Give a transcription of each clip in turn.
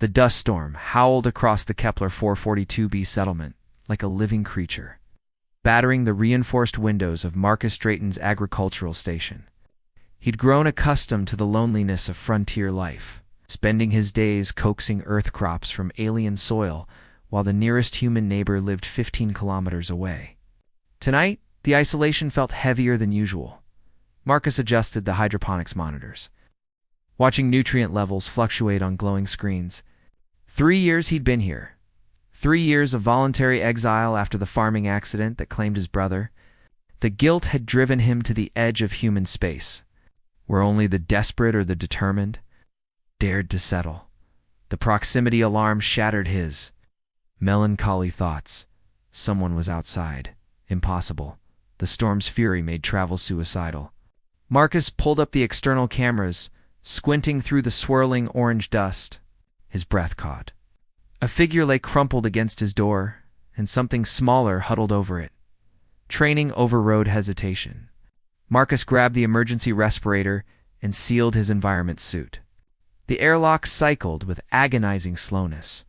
The dust storm howled across the Kepler 442b settlement like a living creature, battering the reinforced windows of Marcus Drayton's agricultural station. He'd grown accustomed to the loneliness of frontier life, spending his days coaxing earth crops from alien soil while the nearest human neighbor lived 15 kilometers away. Tonight, the isolation felt heavier than usual. Marcus adjusted the hydroponics monitors, watching nutrient levels fluctuate on glowing screens. 3 years he'd been here. 3 years of voluntary exile after the farming accident that claimed his brother. The guilt had driven him to the edge of human space, where only the desperate or the determined dared to settle. The proximity alarm shattered his melancholy thoughts. Someone was outside. Impossible. The storm's fury made travel suicidal. Marcus pulled up the external cameras, squinting through the swirling orange dust. His breath caught. A figure lay crumpled against his door, and something smaller huddled over it. Training overrode hesitation. Marcus grabbed the emergency respirator and sealed his environment suit. The airlock cycled with agonizing slowness.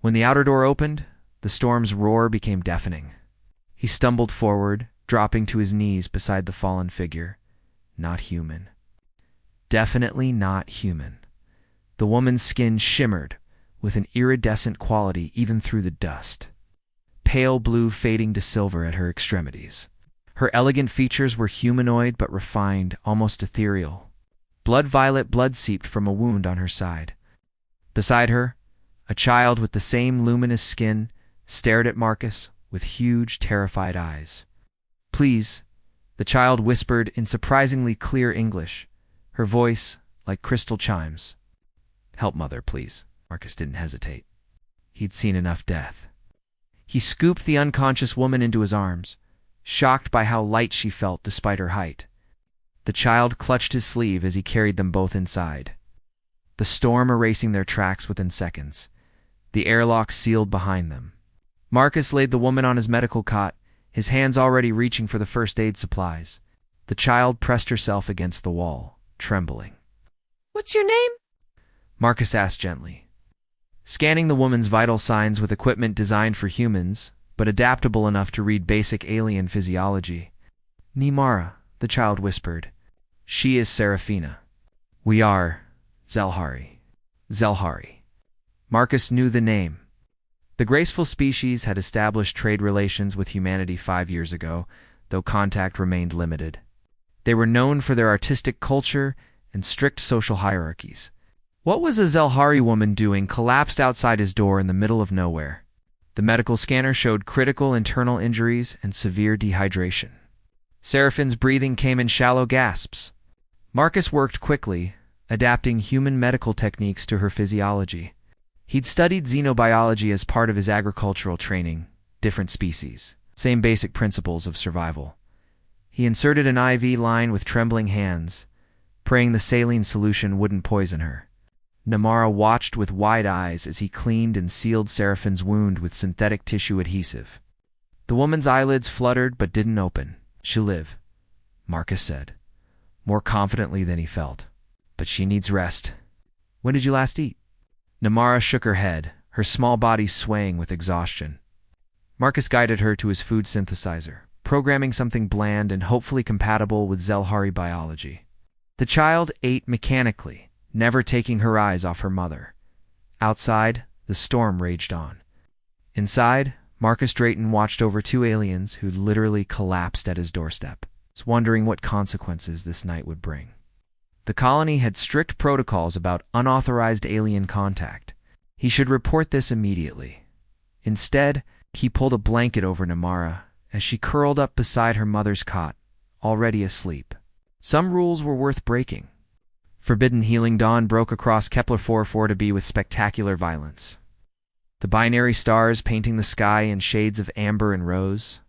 When the outer door opened, the storm's roar became deafening. He stumbled forward, dropping to his knees beside the fallen figure. Not human. Definitely not human. The woman's skin shimmered with an iridescent quality even through the dust, pale blue fading to silver at her extremities. Her elegant features were humanoid but refined, almost ethereal. Blood-violet blood seeped from a wound on her side. Beside her, a child with the same luminous skin stared at Marcus with huge, terrified eyes. "Please," the child whispered in surprisingly clear English, her voice like crystal chimes. "Help mother, please." Marcus didn't hesitate. He'd seen enough death. He scooped the unconscious woman into his arms, shocked by how light she felt despite her height. The child clutched his sleeve as he carried them both inside, the storm erasing their tracks within seconds. The airlock sealed behind them. Marcus laid the woman on his medical cot, his hands already reaching for the first aid supplies. The child pressed herself against the wall, trembling. "What's your name?" Marcus asked gently, scanning the woman's vital signs with equipment designed for humans, but adaptable enough to read basic alien physiology. "Nimara," the child whispered. "She is Seraphina. We are Zelhari." Zelhari. Marcus knew the name. The graceful species had established trade relations with humanity 5 years ago, though contact remained limited. They were known for their artistic culture and strict social hierarchies. What was a Zelhari woman doing collapsed outside his door in the middle of nowhere? The medical scanner showed critical internal injuries and severe dehydration. Seraphine's breathing came in shallow gasps. Marcus worked quickly, adapting human medical techniques to her physiology. He'd studied xenobiology as part of his agricultural training, different species, same basic principles of survival. He inserted an IV line with trembling hands, praying the saline solution wouldn't poison her. Nimara watched with wide eyes as he cleaned and sealed Seraphine's wound with synthetic tissue adhesive. The woman's eyelids fluttered but didn't open. "She'll live," Marcus said, more confidently than he felt. "But she needs rest." "When did you last eat?" Nimara shook her head, her small body swaying with exhaustion. Marcus guided her to his food synthesizer, programming something bland and hopefully compatible with Zelhari biology. The child ate mechanically, never taking her eyes off her mother. Outside, the storm raged on. Inside, Marcus Drayton watched over 2 aliens who'd literally collapsed at his doorstep, wondering what consequences this night would bring. The colony had strict protocols about unauthorized alien contact. He should report this immediately. Instead, he pulled a blanket over Nimara as she curled up beside her mother's cot, already asleep. Some rules were worth breaking. Forbidden healing dawn broke across Kepler 442b with spectacular violence. The binary stars painting the sky in shades of amber and rose.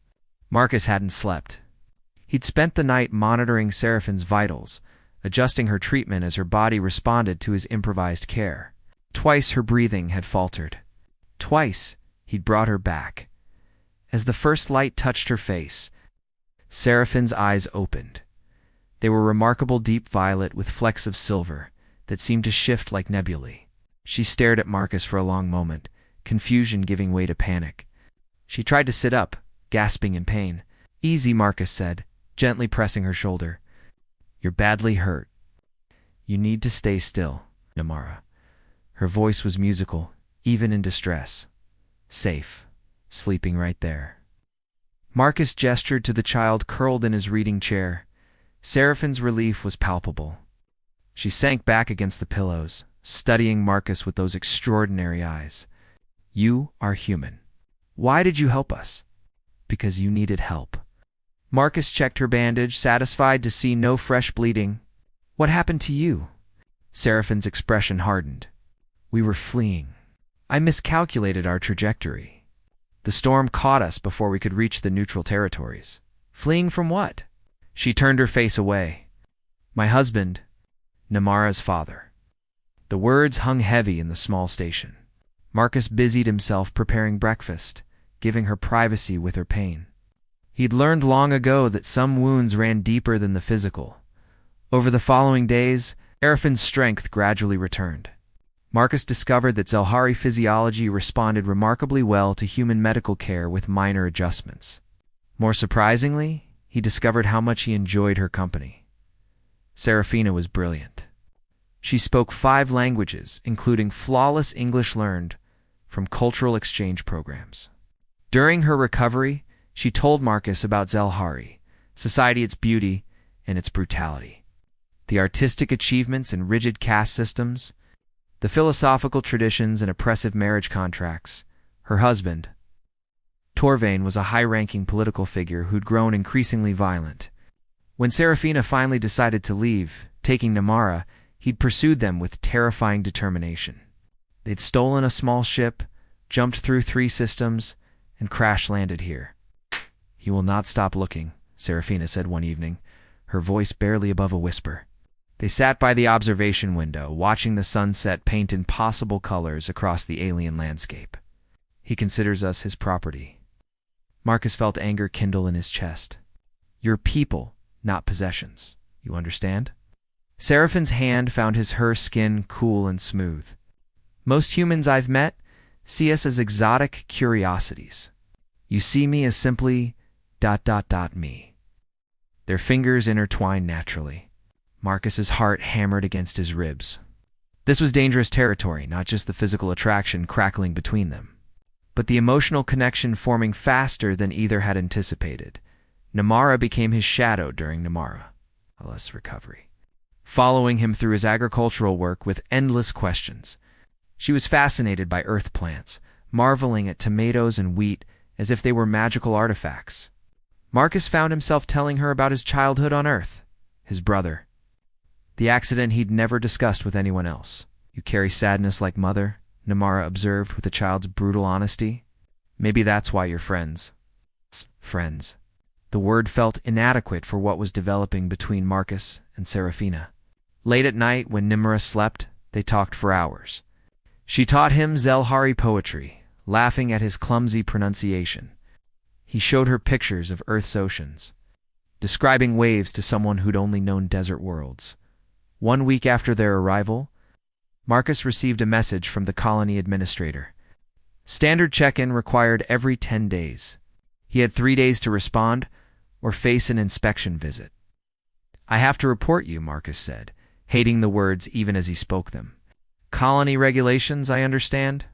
Marcus hadn't slept. He'd spent the night monitoring Seraphine's vitals, adjusting her treatment as her body responded to his improvised care. Twice her breathing had faltered. Twice he'd brought her back. As the first light touched her face, Seraphine's eyes opened. They were remarkable deep violet with flecks of silver that seemed to shift like nebulae. She stared at Marcus for a long moment, confusion giving way to panic. She tried to sit up, gasping in pain. "Easy," Marcus said, gently pressing her shoulder. "You're badly hurt. You need to stay still, Namara." Her voice was musical, even in distress. "Safe, sleeping right there." Marcus gestured to the child curled in his reading chair. Seraphine's relief was palpable. She sank back against the pillows, studying Marcus with those extraordinary eyes. "You are human. Why did you help us?" "Because you needed help." Marcus checked her bandage, satisfied to see no fresh bleeding. "What happened to you?" Seraphine's expression hardened. "We were fleeing. I miscalculated our trajectory. The storm caught us before we could reach the neutral territories." "Fleeing from what?" She turned her face away. "My husband, Namara's father." The words hung heavy in the small station. Marcus busied himself preparing breakfast, giving her privacy with her pain. He'd learned long ago that some wounds ran deeper than the physical. Over the following days, Seraphine's strength gradually returned. Marcus discovered that Zelhari physiology responded remarkably well to human medical care with minor adjustments. More surprisingly, he discovered how much he enjoyed her company. Serafina was brilliant. She spoke 5 languages, including flawless English learned from cultural exchange programs. During her recovery, she told Marcus about Zelhari, society, its beauty, and its brutality. The artistic achievements and rigid caste systems, the philosophical traditions and oppressive marriage contracts. Her husband, Torvain, was a high-ranking political figure who'd grown increasingly violent. When Serafina finally decided to leave, taking Namara, he'd pursued them with terrifying determination. They'd stolen a small ship, jumped through 3 systems, and crash-landed here. "He will not stop looking," Serafina said one evening, her voice barely above a whisper. They sat by the observation window, watching the sunset paint impossible colors across the alien landscape. "He considers us his property." Marcus felt anger kindle in his chest. "You're people, not possessions. You understand?" Seraphine's hand found her skin cool and smooth. "Most humans I've met see us as exotic curiosities. You see me as simply ... me." Their fingers intertwined naturally. Marcus's heart hammered against his ribs. This was dangerous territory, not just the physical attraction crackling between them, but the emotional connection forming faster than either had anticipated. Namara became his shadow during Namara's recovery, following him through his agricultural work with endless questions. She was fascinated by earth plants, marveling at tomatoes and wheat as if they were magical artifacts. Marcus found himself telling her about his childhood on Earth, his brother, the accident he'd never discussed with anyone else. "You carry sadness like mother," Namara observed with a child's brutal honesty. "Maybe that's why you're friends." Friends. The word felt inadequate for what was developing between Marcus and Serafina. Late at night, when Nimra slept, they talked for hours. She taught him Zelhari poetry, laughing at his clumsy pronunciation. He showed her pictures of Earth's oceans, describing waves to someone who'd only known desert worlds. 1 week after their arrival, Marcus received a message from the colony administrator. Standard check-in required every 10 days. He had 3 days to respond or face an inspection visit. "I have to report you," Marcus said, hating the words even as he spoke them. "Colony regulations, I understand?"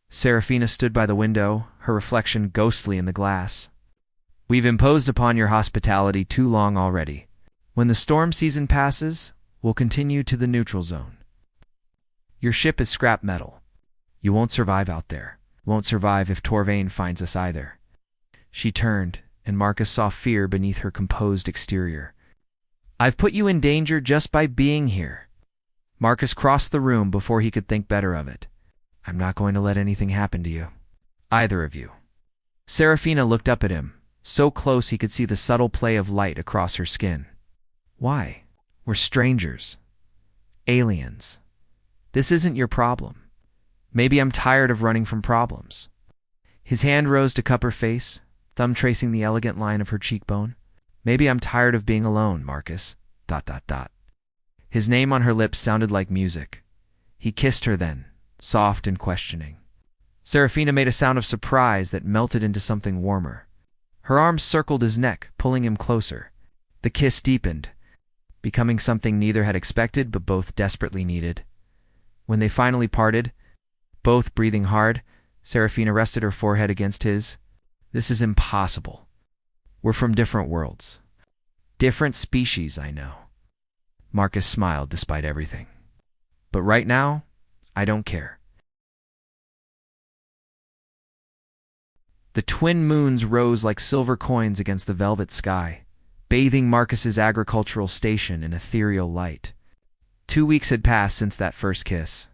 Serafina stood by the window, her reflection ghostly in the glass. "We've imposed upon your hospitality too long already. When the storm season passes, we'll continue to the neutral zone. Your ship is scrap metal. You won't survive out there. Won't survive if Torvain finds us either." She turned, and Marcus saw fear beneath her composed exterior. "I've put you in danger just by being here." Marcus crossed the room before he could think better of it. "I'm not going to let anything happen to you. Either of you." Serafina looked up at him, so close he could see the subtle play of light across her skin. "Why? We're strangers. Aliens. This isn't your problem. Maybe I'm tired of running from problems." His hand rose to cup her face, thumb tracing the elegant line of her cheekbone. "Maybe I'm tired of being alone, Marcus. ... His name on her lips sounded like music. He kissed her then, soft and questioning. Serafina made a sound of surprise that melted into something warmer. Her arms circled his neck, pulling him closer. The kiss deepened, becoming something neither had expected but both desperately needed. When they finally parted, both breathing hard, Serafina rested her forehead against his. This is impossible. We're from different worlds. Different species, I know. Marcus smiled despite everything. But right now, I don't care. The twin moons rose like silver coins against the velvet sky, bathing Marcus's agricultural station in ethereal light. 2 weeks had passed since that first kiss.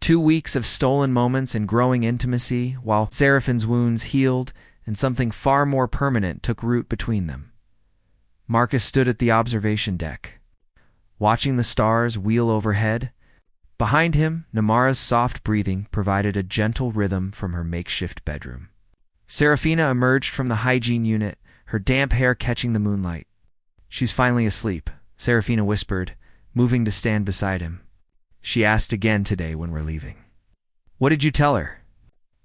2 weeks of stolen moments and growing intimacy, while Seraphine's wounds healed and something far more permanent took root between them. Marcus stood at the observation deck, watching the stars wheel overhead. Behind him, Namara's soft breathing provided a gentle rhythm from her makeshift bedroom. Serafina emerged from the hygiene unit, her damp hair catching the moonlight. She's finally asleep, Serafina whispered, moving to stand beside him. She asked again today when we're leaving. What did you tell her?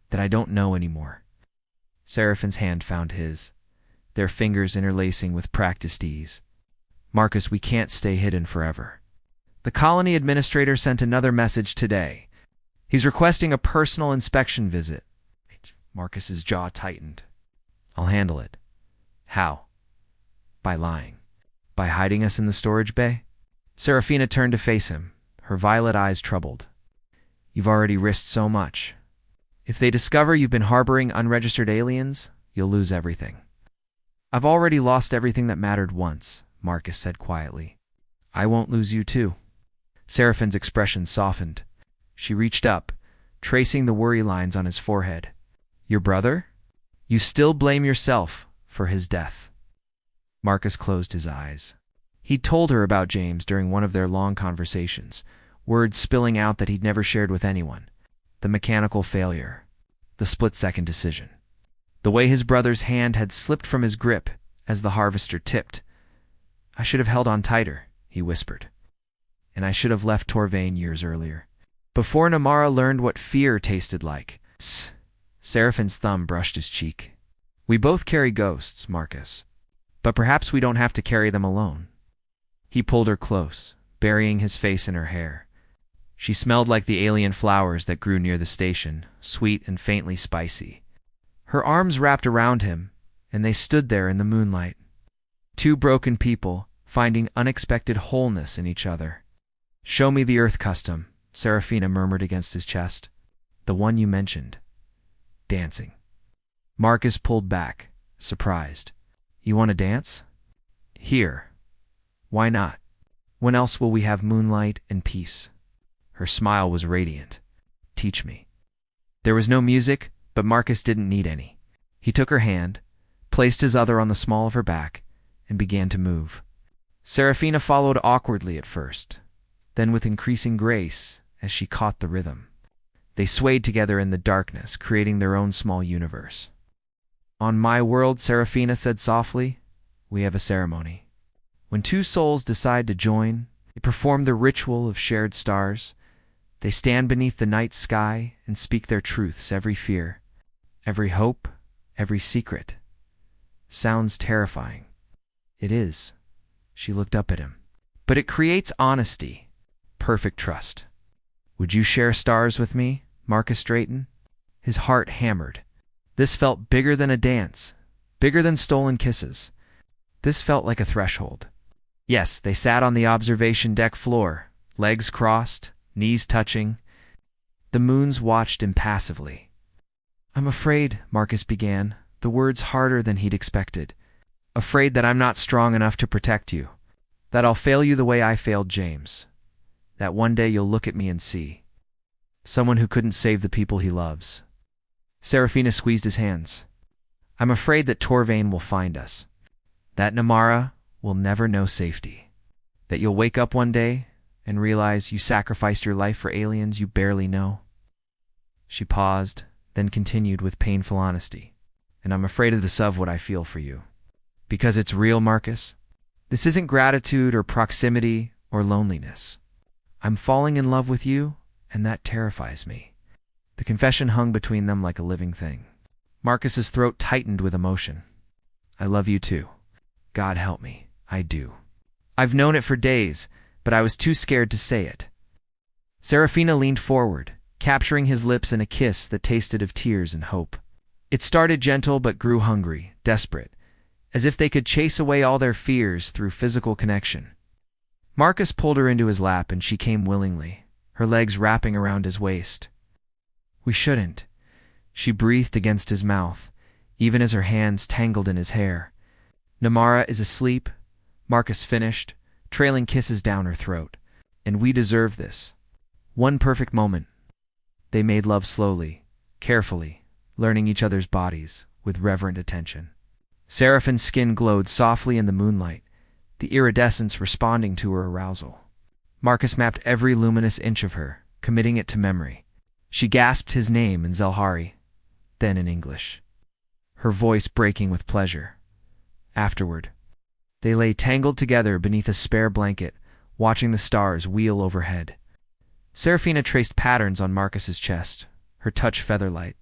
That I don't know anymore. Seraphine's hand found his, their fingers interlacing with practiced ease. Marcus, we can't stay hidden forever. The colony administrator sent another message today. He's requesting a personal inspection visit. Marcus's jaw tightened. I'll handle it. How? By lying. By hiding us in the storage bay? Serafina turned to face him, her violet eyes troubled. You've already risked so much. If they discover you've been harboring unregistered aliens, you'll lose everything. I've already lost everything that mattered once, Marcus said quietly. I won't lose you too. Seraphine's expression softened. She reached up, tracing the worry lines on his forehead. Your brother? You still blame yourself for his death. Marcus closed his eyes. He'd told her about James during one of their long conversations, words spilling out that he'd never shared with anyone. The mechanical failure, the split-second decision. The way his brother's hand had slipped from his grip as the harvester tipped. I should have held on tighter, he whispered. And I should have left Torvain years earlier. Before Namara learned what fear tasted like. Seraphine's thumb brushed his cheek. We both carry ghosts, Marcus. But perhaps we don't have to carry them alone. He pulled her close, burying his face in her hair. She smelled like the alien flowers that grew near the station, sweet and faintly spicy. Her arms wrapped around him, and they stood there in the moonlight. Two broken people, finding unexpected wholeness in each other. Show me the Earth custom, Serafina murmured against his chest. The one you mentioned. Dancing. Marcus pulled back, surprised. You want to dance? Here. Why not? When else will we have moonlight and peace? Her smile was radiant. Teach me. There was no music, but Marcus didn't need any. He took her hand, placed his other on the small of her back, and began to move. Serafina followed awkwardly at first, then with increasing grace as she caught the rhythm. They swayed together in the darkness, creating their own small universe. On my world, Serafina said softly, we have a ceremony. When two souls decide to join, they perform the ritual of shared stars. They stand beneath the night sky and speak their truths, every fear, every hope, every secret. Sounds terrifying. It is. She looked up at him. But it creates honesty, perfect trust. Would you share stars with me, Marcus Drayton? His heart hammered. This felt bigger than a dance, bigger than stolen kisses. This felt like a threshold. Yes, they sat on the observation deck floor, legs crossed, knees touching. The moons watched impassively. I'm afraid, Marcus began, the words harder than he'd expected. Afraid that I'm not strong enough to protect you, that I'll fail you the way I failed James, that one day you'll look at me and see someone who couldn't save the people he loves. Serafina squeezed his hands. I'm afraid that Torvain will find us, that Namara will never know safety, that you'll wake up one day and realize you sacrificed your life for aliens you barely know. She paused, then continued with painful honesty. And I'm afraid of this of what I feel for you. Because it's real, Marcus. This isn't gratitude or proximity or loneliness. I'm falling in love with you, and that terrifies me." The confession hung between them like a living thing. Marcus's throat tightened with emotion. "I love you too. God help me, I do. I've known it for days, but I was too scared to say it." Serafina leaned forward, capturing his lips in a kiss that tasted of tears and hope. It started gentle but grew hungry, desperate, as if they could chase away all their fears through physical connection. Marcus pulled her into his lap and she came willingly, her legs wrapping around his waist. "We shouldn't," she breathed against his mouth, even as her hands tangled in his hair. "Namara is asleep," Marcus finished, trailing kisses down her throat. "And we deserve this. One perfect moment." They made love slowly, carefully, learning each other's bodies with reverent attention. Seraphine's skin glowed softly in the moonlight, the iridescence responding to her arousal. Marcus mapped every luminous inch of her, committing it to memory. She gasped his name in Zelhari, then in English, her voice breaking with pleasure. Afterward, they lay tangled together beneath a spare blanket, watching the stars wheel overhead. Serafina traced patterns on Marcus's chest, her touch feather-light.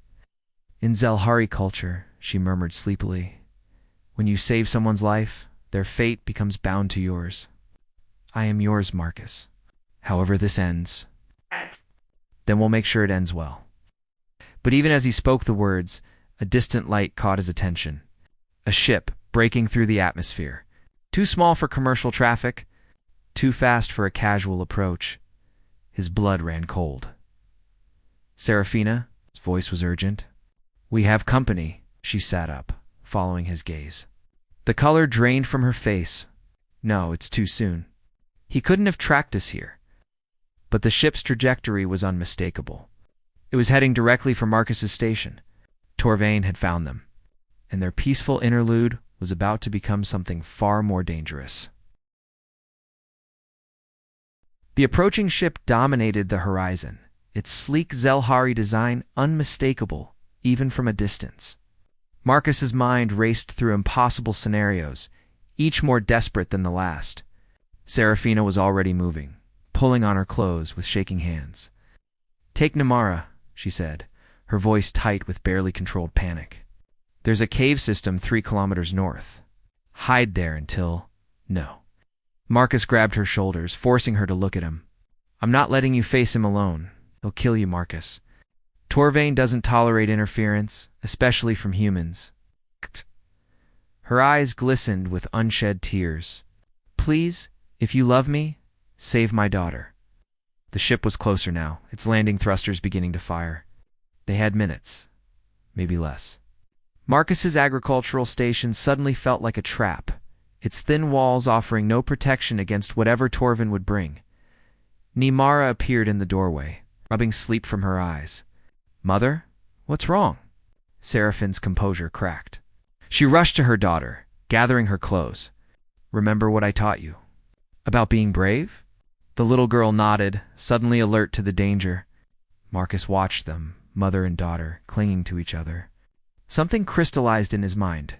"In Zelhari culture," she murmured sleepily, "when you save someone's life, their fate becomes bound to yours. I am yours, Marcus. However this ends, then we'll make sure it ends well." But even as he spoke the words, a distant light caught his attention. A ship breaking through the atmosphere. Too small for commercial traffic, too fast for a casual approach. His blood ran cold. "Serafina," his voice was urgent. "We have company." She sat up, following his gaze. The color drained from her face. "No, it's too soon. He couldn't have tracked us here." But the ship's trajectory was unmistakable. It was heading directly for Marcus's station. Torvain had found them, and their peaceful interlude was about to become something far more dangerous. The approaching ship dominated the horizon, its sleek Zelhari design unmistakable even from a distance. Marcus's mind raced through impossible scenarios, each more desperate than the last. Serafina was already moving, pulling on her clothes with shaking hands. "Take Namara," she said, her voice tight with barely controlled panic. "There's a cave system 3 kilometers north. Hide there until—" "No." Marcus grabbed her shoulders, forcing her to look at him. "I'm not letting you face him alone. He'll kill you, Marcus. Torvain doesn't tolerate interference, especially from humans." Her eyes glistened with unshed tears. "Please, if you love me, save my daughter." The ship was closer now, its landing thrusters beginning to fire. They had minutes, maybe less. Marcus's agricultural station suddenly felt like a trap, its thin walls offering no protection against whatever Torvin would bring. Nimara appeared in the doorway, rubbing sleep from her eyes. "Mother, what's wrong?" Seraphine's composure cracked. She rushed to her daughter, gathering her clothes. "Remember what I taught you? About being brave?" The little girl nodded, suddenly alert to the danger. Marcus watched them, mother and daughter, clinging to each other. Something crystallized in his mind.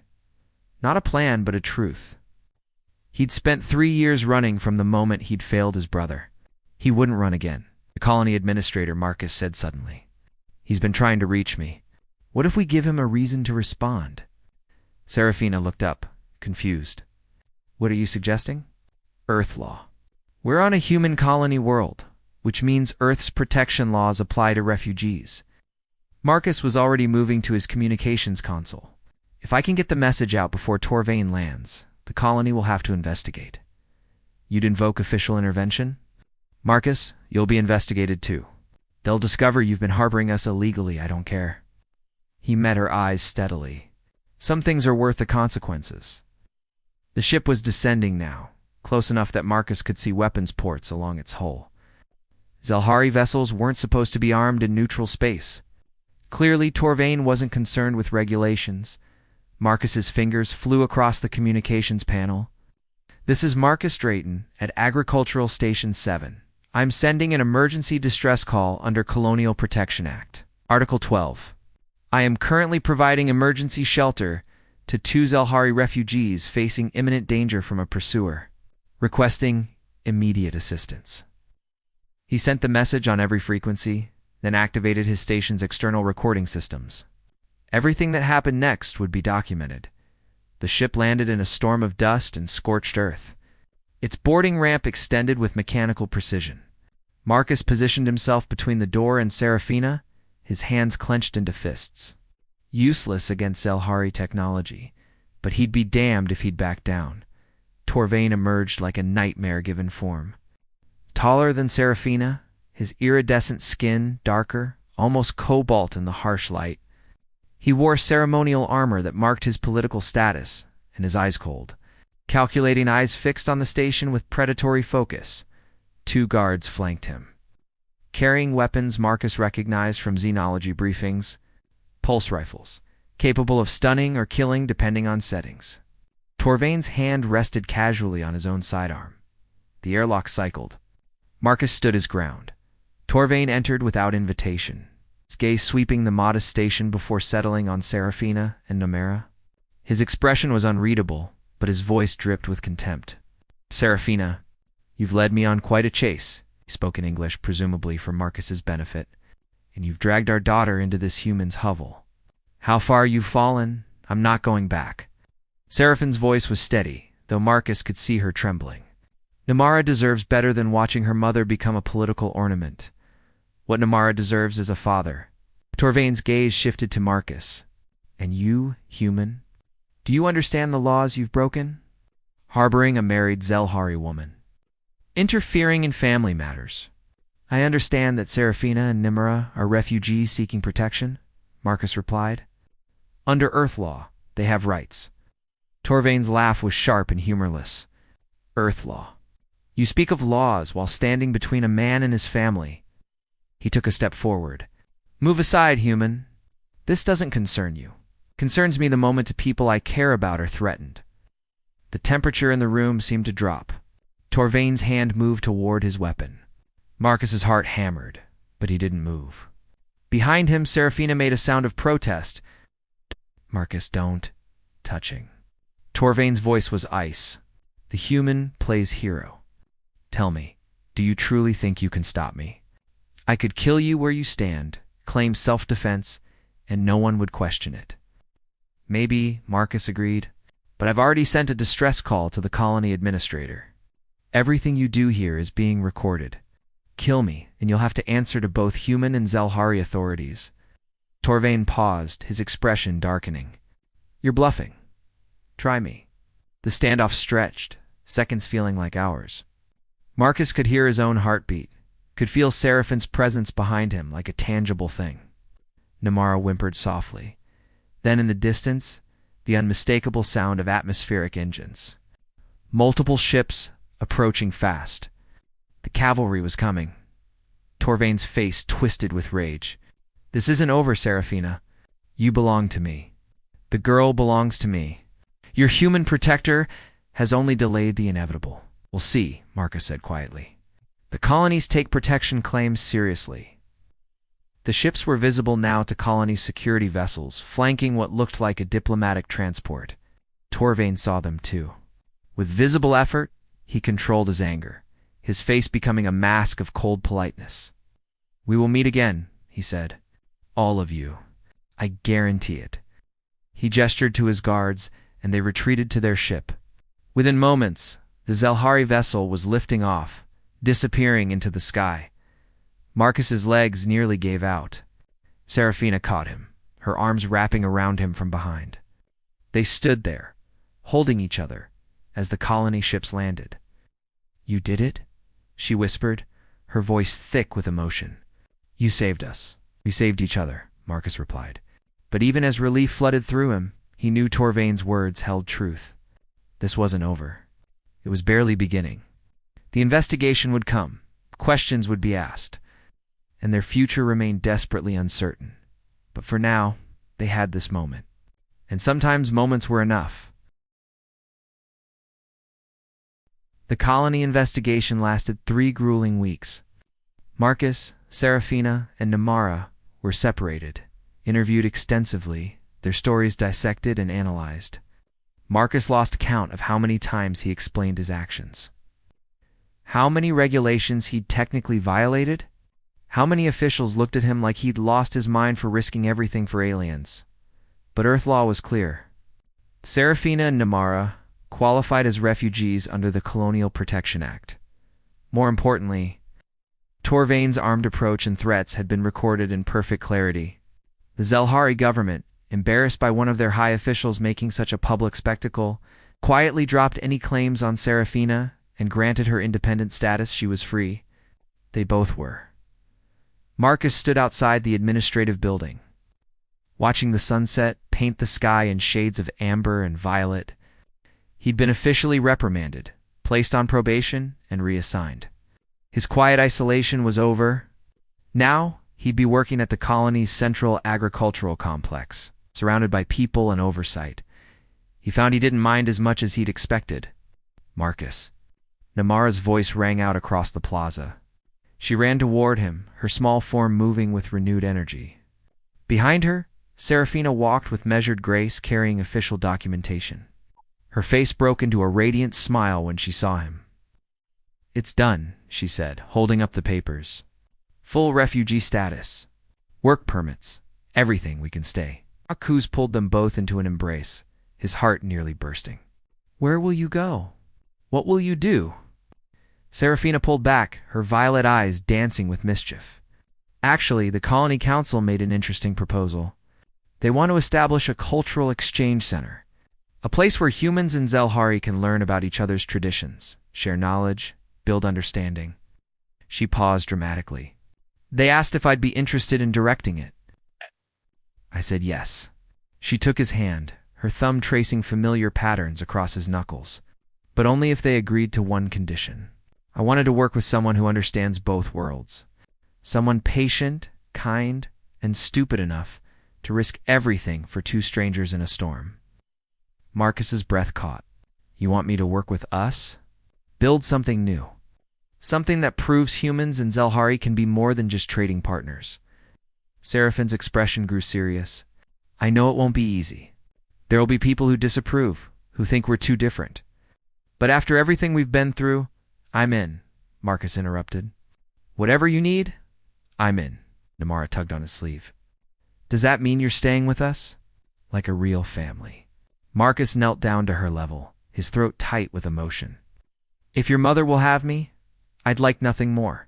Not a plan, but a truth. He'd spent 3 years running from the moment he'd failed his brother. He wouldn't run again. The colony administrator, Marcus said suddenly. "He's been trying to reach me. What if we give him a reason to respond?" Serafina looked up, confused. "What are you suggesting?" "Earth law. We're on a human colony world, which means Earth's protection laws apply to refugees." Marcus was already moving to his communications console. "If I can get the message out before Torvain lands, the colony will have to investigate." "You'd invoke official intervention?" "Marcus, you'll be investigated too. They'll discover you've been harboring us illegally, I don't care." He met her eyes steadily. "Some things are worth the consequences." The ship was descending now, close enough that Marcus could see weapons ports along its hull. Zelhari vessels weren't supposed to be armed in neutral space. Clearly, Torvain wasn't concerned with regulations. Marcus's fingers flew across the communications panel. "This is Marcus Drayton at Agricultural Station 7. I'm sending an emergency distress call under Colonial Protection Act. Article 12. I am currently providing emergency shelter to 2 Zelhari refugees facing imminent danger from a pursuer. Requesting immediate assistance." He sent the message on every frequency, then activated his station's external recording systems. Everything that happened next would be documented. The ship landed in a storm of dust and scorched earth. Its boarding ramp extended with mechanical precision. Marcus positioned himself between the door and Seraphina, his hands clenched into fists. Useless against Zelhari technology, but he'd be damned if he'd back down. Torvain emerged like a nightmare given form. Taller than Seraphina, his iridescent skin darker, almost cobalt in the harsh light. He wore ceremonial armor that marked his political status, and his eyes cold. Calculating eyes fixed on the station with predatory focus. 2 guards flanked him. Carrying weapons Marcus recognized from xenology briefings, pulse rifles, capable of stunning or killing depending on settings. Torvain's hand rested casually on his own sidearm. The airlock cycled. Marcus stood his ground. Torvain entered without invitation, his gaze sweeping the modest station before settling on Seraphina and Namara. His expression was unreadable, but his voice dripped with contempt. Seraphina, you've led me on quite a chase, he spoke in English, presumably for Marcus's benefit, and you've dragged our daughter into this human's hovel. How far you've fallen, I'm not going back. Seraphine's voice was steady, though Marcus could see her trembling. Namara deserves better than watching her mother become a political ornament. What Namara deserves is a father. Torvain's gaze shifted to Marcus. And you, human, do you understand the laws you've broken? Harboring a married Zelhari woman. Interfering in family matters. I understand that Seraphina and Nimera are refugees seeking protection, Marcus replied. Under Earth law, they have rights. Torvain's laugh was sharp and humorless. Earth law. You speak of laws while standing between a man and his family. He took a step forward. Move aside, human. This doesn't concern you. Concerns me the moment people I care about are threatened. The temperature in the room seemed to drop. Torvain's hand moved toward his weapon. Marcus's heart hammered, but he didn't move. Behind him, Seraphina made a sound of protest. Marcus, don't. Touching. Torvain's voice was ice. The human plays hero. Tell me, do you truly think you can stop me? I could kill you where you stand, claim self-defense, and no one would question it. Maybe, Marcus agreed, but I've already sent a distress call to the colony administrator. Everything you do here is being recorded. Kill me, and you'll have to answer to both human and Zelhari authorities. Torvain paused, his expression darkening. You're bluffing. Try me. The standoff stretched, seconds feeling like hours. Marcus could hear his own heartbeat, could feel Seraphine's presence behind him like a tangible thing. Namara whimpered softly. Then in the distance, the unmistakable sound of atmospheric engines. Multiple ships approaching fast. The cavalry was coming. Torvain's face twisted with rage. This isn't over, Seraphina. You belong to me. The girl belongs to me. Your human protector has only delayed the inevitable. We'll see, Marcus said quietly. The colonies take protection claims seriously. The ships were visible now to colony security vessels, flanking what looked like a diplomatic transport. Torvain saw them too. With visible effort, he controlled his anger, his face becoming a mask of cold politeness. We will meet again, he said. All of you. I guarantee it. He gestured to his guards, and they retreated to their ship. Within moments, the Zelhari vessel was lifting off, disappearing into the sky. Marcus's legs nearly gave out. Seraphina caught him, her arms wrapping around him from behind. They stood there, holding each other, as the colony ships landed. You did it? She whispered, her voice thick with emotion. You saved us. We saved each other, Marcus replied. But even as relief flooded through him, he knew Torvain's words held truth. This wasn't over. It was barely beginning. The investigation would come, questions would be asked, and their future remained desperately uncertain. But for now, they had this moment. And sometimes moments were enough. The colony investigation lasted 3 grueling weeks. Marcus, Seraphina, and Namara were separated, interviewed extensively, their stories dissected and analyzed. Marcus lost count of how many times he explained his actions. How many regulations he'd technically violated? How many officials looked at him like he'd lost his mind for risking everything for aliens? But Earth law was clear. Serafina and Namara qualified as refugees under the Colonial Protection Act. More importantly, Torvain's armed approach and threats had been recorded in perfect clarity. The Zelhari government, embarrassed by one of their high officials making such a public spectacle, quietly dropped any claims on Serafina and granted her independent status. She was free. They both were. Marcus stood outside the administrative building, watching the sunset paint the sky in shades of amber and violet. He'd been officially reprimanded, placed on probation, and reassigned. His quiet isolation was over. Now, he'd be working at the colony's central agricultural complex, surrounded by people and oversight. He found he didn't mind as much as he'd expected. Marcus. Namara's voice rang out across the plaza. She ran toward him, her small form moving with renewed energy. Behind her, Serafina walked with measured grace, carrying official documentation. Her face broke into a radiant smile when she saw him. "It's done," she said, holding up the papers. "Full refugee status. Work permits. Everything, we can stay." Akuz pulled them both into an embrace, his heart nearly bursting. "Where will you go? What will you do?" Serafina pulled back, her violet eyes dancing with mischief. Actually, the Colony Council made an interesting proposal. They want to establish a cultural exchange center, a place where humans and Zelhari can learn about each other's traditions, share knowledge, build understanding. She paused dramatically. "They asked if I'd be interested in directing it." I said yes. She took his hand, her thumb tracing familiar patterns across his knuckles, but only if they agreed to one condition. I wanted to work with someone who understands both worlds. Someone patient, kind, and stupid enough to risk everything for two strangers in a storm. Marcus's breath caught. "You want me to work with us? Build something new. Something that proves humans and Zelhari can be more than just trading partners." Seraphine's expression grew serious. "I know it won't be easy. There will be people who disapprove, who think we're too different. But after everything we've been through, I'm in," Marcus interrupted. "Whatever you need, I'm in." Namara tugged on his sleeve. "Does that mean you're staying with us?" "Like a real family." Marcus knelt down to her level, his throat tight with emotion. "If your mother will have me, I'd like nothing more."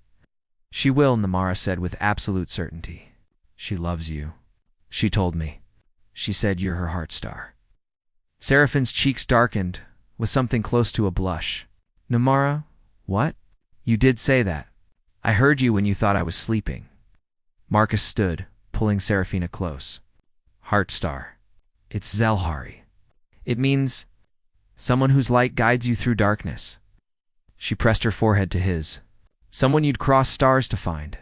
"She will," Namara said with absolute certainty. "She loves you. She told me. She said you're her heart star." Seraphine's cheeks darkened, with something close to a blush. "Namara, what? You did say that. I heard you when you thought I was sleeping." Marcus stood, pulling Serafina close. "Heart star. It's Zelhari. It means someone whose light guides you through darkness." She pressed her forehead to his. "Someone you'd cross stars to find."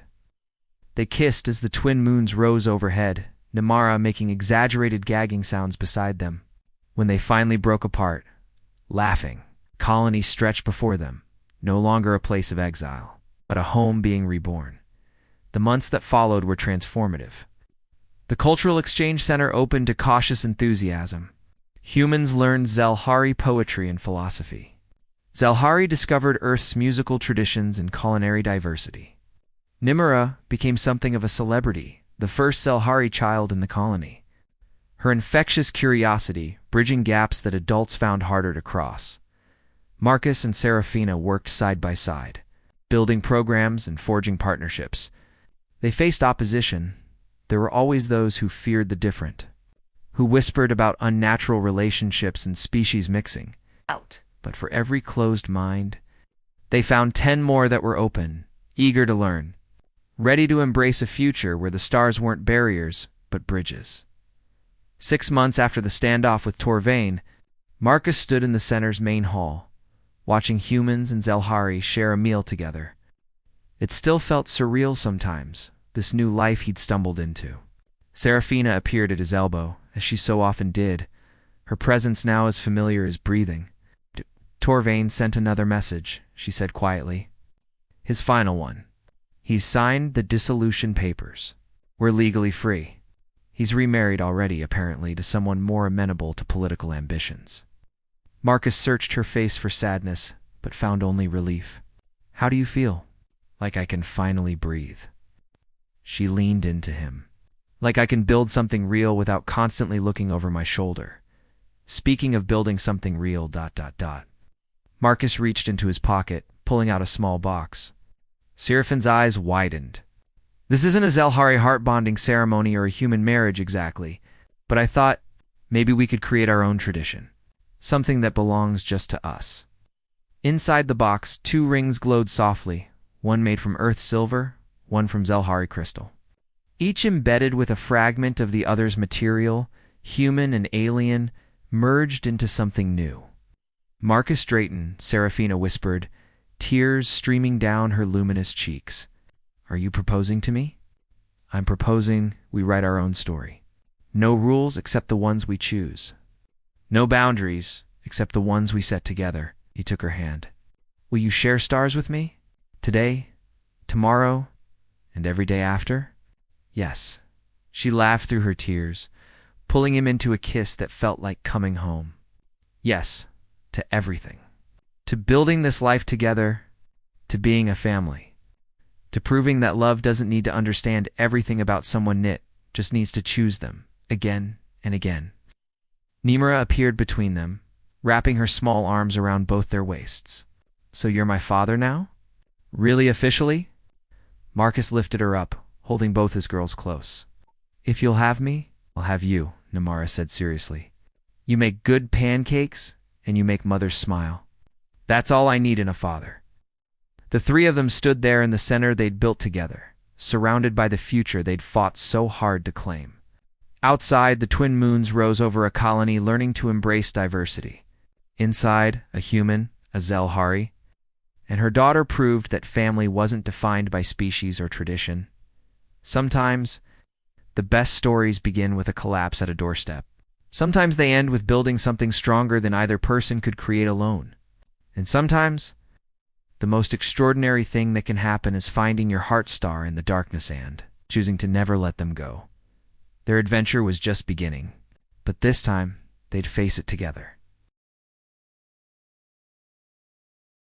They kissed as the twin moons rose overhead, Namara making exaggerated gagging sounds beside them. When they finally broke apart, laughing, Colony stretched before them, no longer a place of exile, but a home being reborn. The months that followed were transformative. The Cultural Exchange Center opened to cautious enthusiasm. Humans learned Zelhari poetry and philosophy. Zelhari discovered Earth's musical traditions and culinary diversity. Nimura became something of a celebrity, the first Zelhari child in the colony. Her infectious curiosity, bridging gaps that adults found harder to cross. Marcus and Serafina worked side by side, building programs and forging partnerships. They faced opposition. There were always those who feared the different, who whispered about unnatural relationships and species mixing. But for every closed mind, they found 10 more that were open, eager to learn, ready to embrace a future where the stars weren't barriers, but bridges. 6 months after the standoff with Torvain, Marcus stood in the center's main hall, watching humans and Zelhari share a meal together. It still felt surreal sometimes, this new life he'd stumbled into. Serafina appeared at his elbow, as she so often did, her presence now as familiar as breathing. "Torvain sent another message," she said quietly. "His final one. He's signed the dissolution papers. We're legally free. He's remarried already, apparently, to someone more amenable to political ambitions." Marcus searched her face for sadness, but found only relief. How do you feel? Like I can finally breathe. She leaned into him. Like I can build something real without constantly looking over my shoulder. Speaking of building something real, ... Marcus reached into his pocket, pulling out a small box. Seraphine's eyes widened. This isn't a Zelhari heart bonding ceremony or a human marriage exactly, but I thought maybe we could create our own tradition. Something that belongs just to us. Inside the box, 2 rings glowed softly, one made from earth silver, one from Zelhari crystal. Each embedded with a fragment of the other's material, human and alien, merged into something new. Marcus Drayton, Seraphina whispered, tears streaming down her luminous cheeks. Are you proposing to me? I'm proposing we write our own story. No rules except the ones we choose. No boundaries except the ones we set together. He took her hand. Will you share stars with me? Today, tomorrow, and every day after? Yes. She laughed through her tears, pulling him into a kiss that felt like coming home. Yes, to everything. To building this life together, to being a family. To proving that love doesn't need to understand everything about someone knit, just needs to choose them, again and again. Nimra appeared between them, wrapping her small arms around both their waists. So you're my father now? Really officially? Marcus lifted her up, holding both his girls close. If you'll have me, I'll have you, Namara said seriously. You make good pancakes, and you make mothers smile. That's all I need in a father. The 3 of them stood there in the center they'd built together, surrounded by the future they'd fought so hard to claim. Outside, the twin moons rose over a colony learning to embrace diversity. Inside, a human, a Zelhari, and her daughter proved that family wasn't defined by species or tradition. Sometimes, the best stories begin with a collapse at a doorstep. Sometimes they end with building something stronger than either person could create alone. And sometimes, the most extraordinary thing that can happen is finding your heart star in the darkness and choosing to never let them go. Their adventure was just beginning, but this time, they'd face it together.